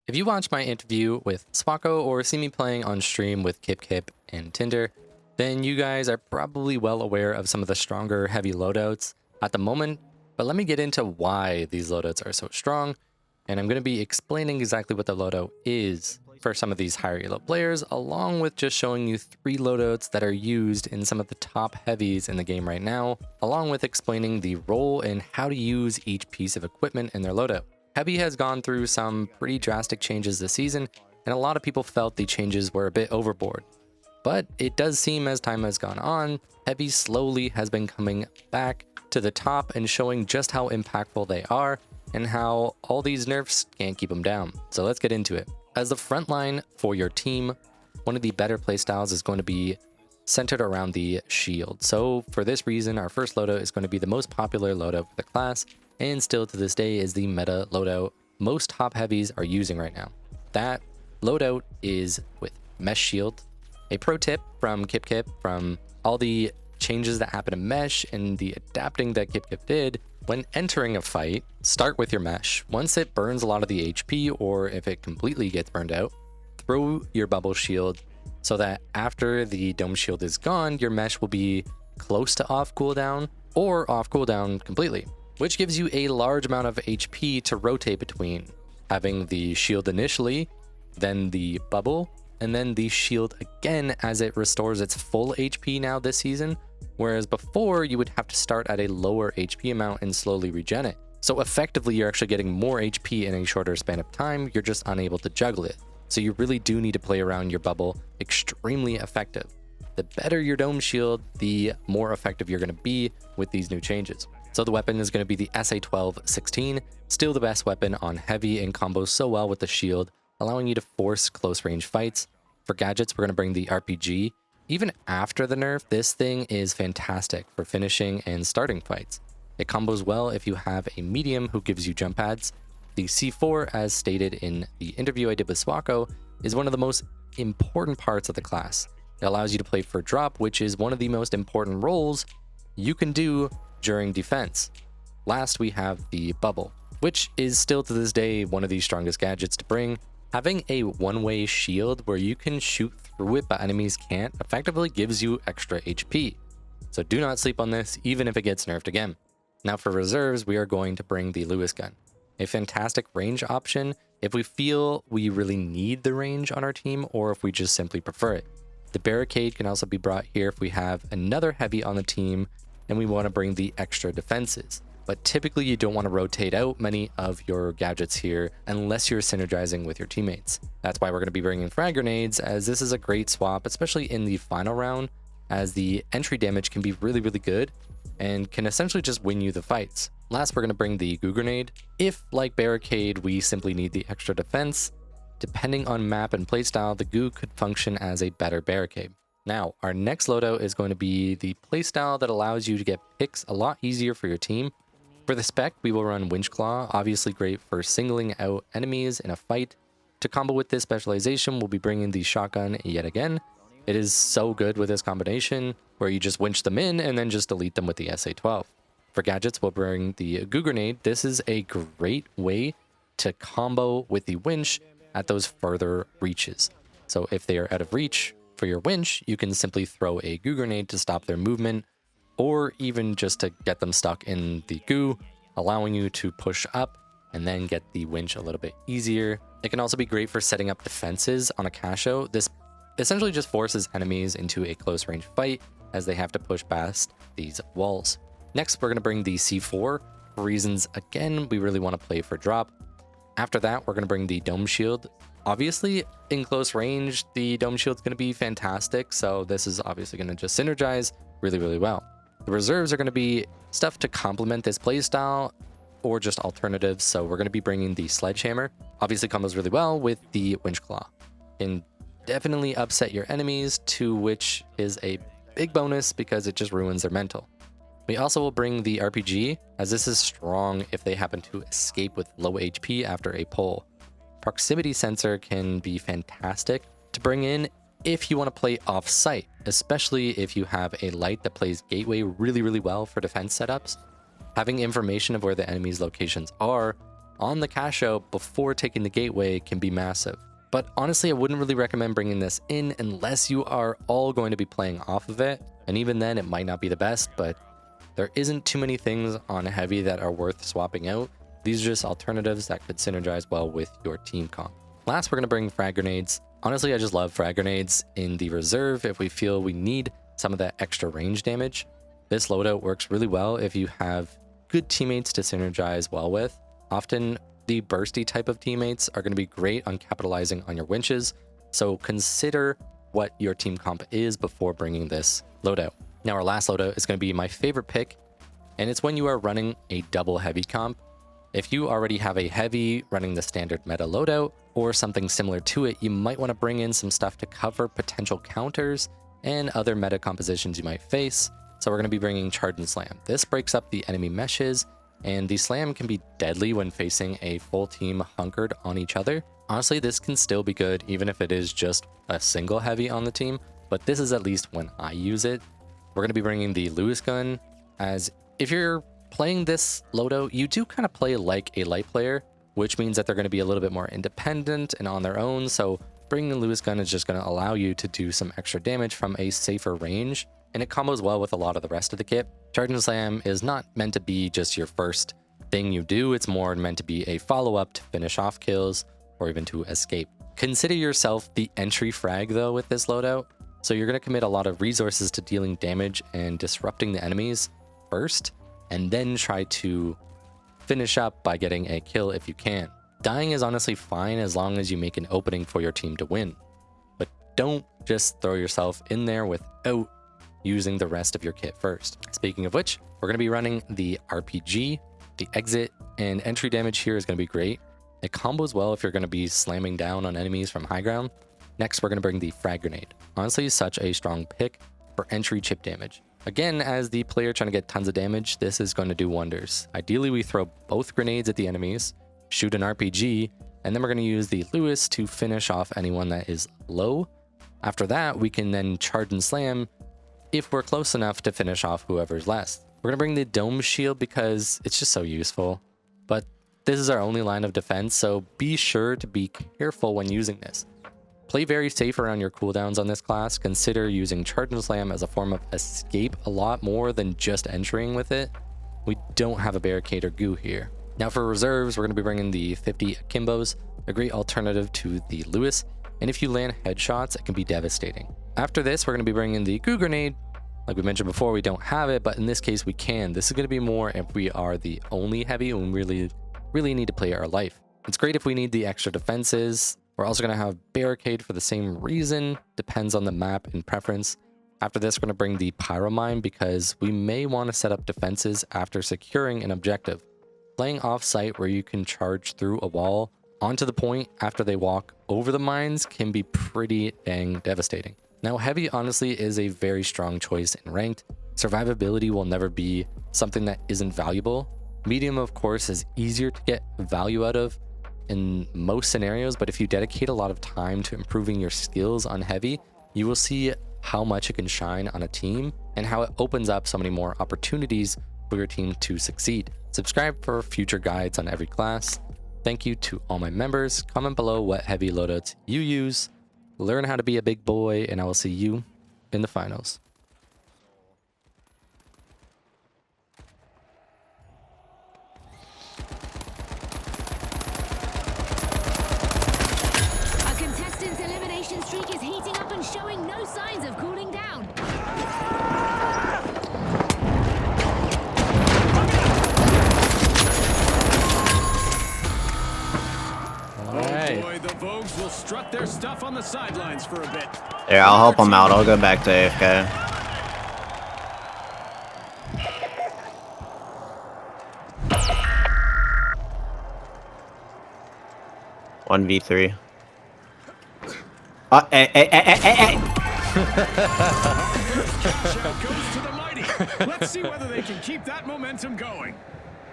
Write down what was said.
If you watch my interview with Swako or see me playing on stream with Kip Kip and Tinder, then you guys are probably well aware of some of the stronger heavy loadouts at the moment, but let me get into why these loadouts are so strong, and I'm going to be explaining exactly what the loadout is for some of these higher elo players, along with just showing you 3 loadouts that are used in some of the top heavies in the game right now, along with explaining the role and how to use each piece of equipment in their loadout. Heavy has gone through some pretty drastic changes this season, and a lot of people felt the changes were a bit overboard. But it does seem as time has gone on, Heavy slowly has been coming back to the top and showing just how impactful they are and how all these nerfs can't keep them down. So let's get into it. As the front line for your team, one of the better playstyles is going to be centered around the shield. So for this reason, our first loadout is going to be the most popular loadout for the class, and still to this day is the meta loadout most top heavies are using right now. That loadout is with Mesh Shield. A pro tip from Kip Kip, from all the changes that happen in Mesh and the adapting that Kip Kip did, when entering a fight, start with your Mesh. Once it burns a lot of the HP, or if it completely gets burned out, throw your bubble shield so that after the dome shield is gone, your Mesh will be close to off cooldown or off cooldown completely, which gives you a large amount of HP to rotate between, having the shield initially, then the bubble, and then the shield again as it restores its full HP now this season, whereas before you would have to start at a lower HP amount and slowly regen it. So effectively you're actually getting more HP in a shorter span of time, you're just unable to juggle it. So you really do need to play around your bubble extremely effective. The better your dome shield, the more effective you're going to be with these new changes. So the weapon is going to be the SA-12-16, still the best weapon on heavy and combos so well with the shield, allowing you to force close range fights. For gadgets, we're going to bring the RPG. Even after the nerf, this thing is fantastic for finishing and starting fights. It combos well if you have a medium who gives you jump pads. The C4, as stated in the interview I did with Swako, is one of the most important parts of the class. It allows you to play for drop, which is one of the most important roles you can do during defense. Last, we have the bubble, which is still to this day one of the strongest gadgets to bring. Having a one-way shield where you can shoot through it but enemies can't effectively gives you extra HP. So do not sleep on this, even if it gets nerfed again. Now for reserves, we are going to bring the Lewis gun, a fantastic range option if we feel we really need the range on our team or if we just simply prefer it. The barricade can also be brought here if we have another heavy on the team and we want to bring the extra defenses. But typically you don't want to rotate out many of your gadgets here unless you're synergizing with your teammates. That's why we're going to be bringing frag grenades, as this is a great swap, especially in the final round, as the entry damage can be really good and can essentially just win you the fights. Last, we're going to bring the goo grenade. If, like barricade, we simply need the extra defense, depending on map and playstyle, the goo could function as a better barricade. Now, our next loadout is going to be the playstyle that allows you to get picks a lot easier for your team. For the spec, we will run Winch Claw, obviously great for singling out enemies in a fight. To combo with this specialization, we'll be bringing the shotgun yet again. It is so good with this combination, where you just winch them in and then just delete them with the SA-12. For gadgets, we'll bring the goo grenade. This is a great way to combo with the winch at those further reaches. So if they are out of reach for your winch, you can simply throw a goo grenade to stop their movement, or even just to get them stuck in the goo, allowing you to push up and then get the winch a little bit easier. It can also be great for setting up defenses on a cash out. This essentially just forces enemies into a close range fight as they have to push past these walls. Next, we're going to bring the C4 for reasons, again, we really want to play for drop. After that, we're going to bring the dome shield. Obviously, in close range, the dome shield is going to be fantastic, so this is obviously going to just synergize really well. The reserves are going to be stuff to complement this playstyle or just alternatives. So we're going to be bringing the sledgehammer. Obviously combos really well with the winch claw. Can definitely upset your enemies, to which is a big bonus because it just ruins their mental. We also will bring the RPG, as this is strong if they happen to escape with low HP after a pull. Proximity sensor can be fantastic to bring in if you want to play off-site, especially if you have a light that plays gateway really well for defense setups. Having information of where the enemy's locations are on the cash out before taking the gateway can be massive. But honestly, I wouldn't really recommend bringing this in unless you are all going to be playing off of it. And even then, it might not be the best, but there isn't too many things on heavy that are worth swapping out. These are just alternatives that could synergize well with your team comp. Last, we're going to bring frag grenades. Honestly, I just love frag grenades in the reserve if we feel we need some of that extra range damage. This loadout works really well if you have good teammates to synergize well with. Often, the bursty type of teammates are going to be great on capitalizing on your winches, so consider what your team comp is before bringing this loadout. Now our last loadout is going to be my favorite pick, and it's when you are running a double heavy comp. If you already have a heavy running the standard meta loadout or something similar to it, you might want to bring in some stuff to cover potential counters and other meta compositions you might face. So we're going to be bringing Charge and Slam. This breaks up the enemy meshes, and the slam can be deadly when facing a full team hunkered on each other. Honestly, this can still be good even if it is just a single heavy on the team, but this is at least when I use it. We're going to be bringing the Lewis gun, as if you're playing this loadout, you do kind of play like a light player, which means that they're going to be a little bit more independent and on their own. So bringing the Lewis gun is just going to allow you to do some extra damage from a safer range, and it combos well with a lot of the rest of the kit. Charge and Slam is not meant to be just your first thing you do. It's more meant to be a follow-up to finish off kills or even to escape. Consider yourself the entry frag though with this loadout. So you're going to commit a lot of resources to dealing damage and disrupting the enemies first, and then try to finish up by getting a kill if you can. Dying is honestly fine as long as you make an opening for your team to win. But don't just throw yourself in there without using the rest of your kit first. Speaking of which, we're going to be running the RPG. The exit and entry damage here is going to be great. It combos well if you're going to be slamming down on enemies from high ground. Next, we're going to bring the frag grenade. Honestly, such a strong pick for entry chip damage. Again, as the player trying to get tons of damage, this is going to do wonders. Ideally, we throw both grenades at the enemies, shoot an RPG, and then we're going to use the Lewis to finish off anyone that is low. After that, we can then charge and slam if we're close enough to finish off whoever's last. We're going to bring the dome shield because it's just so useful, but this is our only line of defense, so be sure to be careful when using this. Play very safe around your cooldowns on this class. Consider using Charge and Slam as a form of escape a lot more than just entering with it. We don't have a barricade or goo here. Now for reserves, we're going to be bringing the 50 Akimbos, a great alternative to the Lewis, and if you land headshots, it can be devastating. After this, we're going to be bringing the goo grenade. Like we mentioned before, we don't have it, but in this case we can. This is going to be more if we are the only heavy and we really need to play our life. It's great if we need the extra defenses. We're also going to have barricade for the same reason, depends on the map and preference. After this, we're going to bring the pyromine because we may want to set up defenses after securing an objective. Playing off-site where you can charge through a wall onto the point after they walk over the mines can be pretty dang devastating. Now, heavy honestly is a very strong choice in ranked. Survivability will never be something that isn't valuable. Medium, of course, is easier to get value out of in most scenarios, but if you dedicate a lot of time to improving your skills on heavy, you will see how much it can shine on a team and how it opens up so many more opportunities for your team to succeed. Subscribe for future guides on every class. Thank you to all my members. Comment below what heavy loadouts you use. Learn how to be a big boy, and I will see you in the finals. Streak is heating up and showing no signs of cooling down. Oh boy, the Vogues will strut their stuff on the sidelines for a bit. Yeah, I'll help them out. I'll go back to AFK. One v3. Cash out goes to the mighty. Let's see whether they can keep that momentum going.